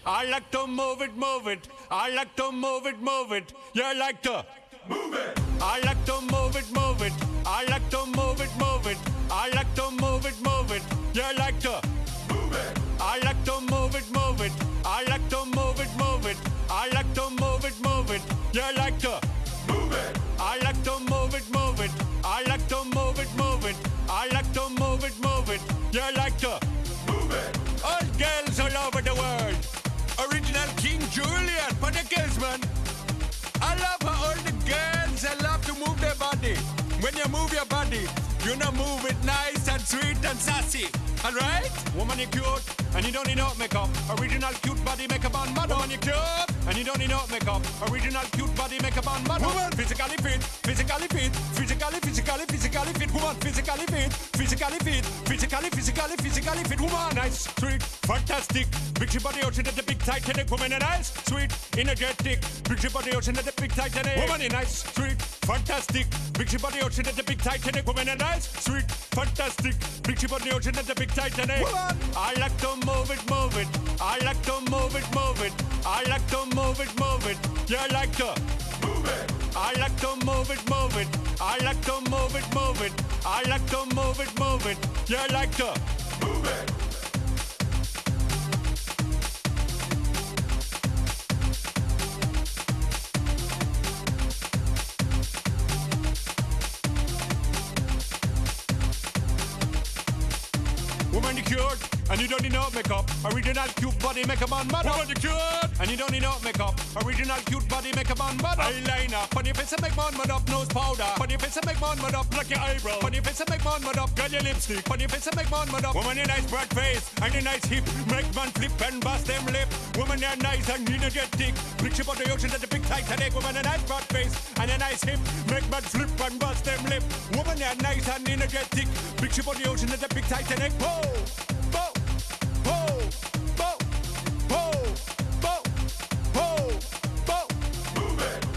I like to move it, move it. I like to move it, move it. You like to move it. I like to move it, move it. I like to move it, move it. I like to move it, move it. You like to move it. I like to move it, move it. I like to move it, move it. I like to move it, move it. You like to move it. I like to move it, move it. I like to move it, move it. I like to move it, move it. You like to move it. All girls all over the world. Original King Julian for the girls, man. I love how all the girls they love to move their body. When you move your body, you know move it nice and sweet and sassy. Alright? Woman, you cute, and you don't need no makeup. Original cute body makeup on model. Woman, you cute, and you don't need no makeup. Original cute body makeup on model. Woman, physically fit, physically fit, physically fit. Woman, physically fit, physically fit, physically fit. Woman, nice, sweet, fantastic. Big she body ocean at the big Titanic. Woman, nice, sweet, energetic. Big she body ocean at the big Titanic. Woman, nice, sweet, fantastic. Big she body ocean at the big Titanic. Woman, nice, sweet, fantastic. Big she body ocean at the big Titanic. Woman, I like to move it, move it. I like to move it, move it. I like to move it, move it. You like to move it. I like to move it, move it. I like to move it, move it. I like to move it, move it. You like to move it. Woman, you cute, and you don't need no makeup. Original cute body makeup on model. Woman, you cute, and you don't need no makeup. Original cute body makeup on model. Eyeliner, on your face and make man mud up. Nose powder, on your face and make man mud up. Pluck your eyebrow, on your face and make man mud up. Girl, your lipstick, on your face and make man mud up. Woman, your nice broad face and your nice hip, make man flip and bust them lip. Woman, you're nice and energetic. Big ship on the ocean at the big Titanic. Woman, a nice broad face and a nice hip, make man flip and bust them lip. Woman, you're nice and energetic. Big ship on the ocean at the big Titanic. Whoa.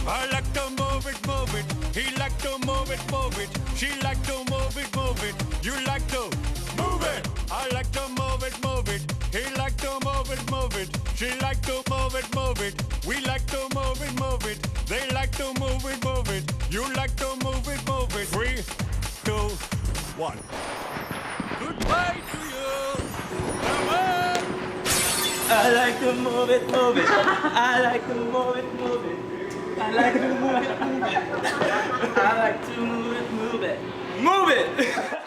I like to move it, move it. He like to move it, move it. She like to move it, move it. You like to move it. I like to move it, move it. He like to move it, move it. She like to move it, move it. We like to move it, move it. They like to move it, move it. You like to move it, move it. 3, 2, 1. Goodbye to you. I like to move it, move it. I like to move it, move it. I like to move it, move it. I like to move it, move it. Move it!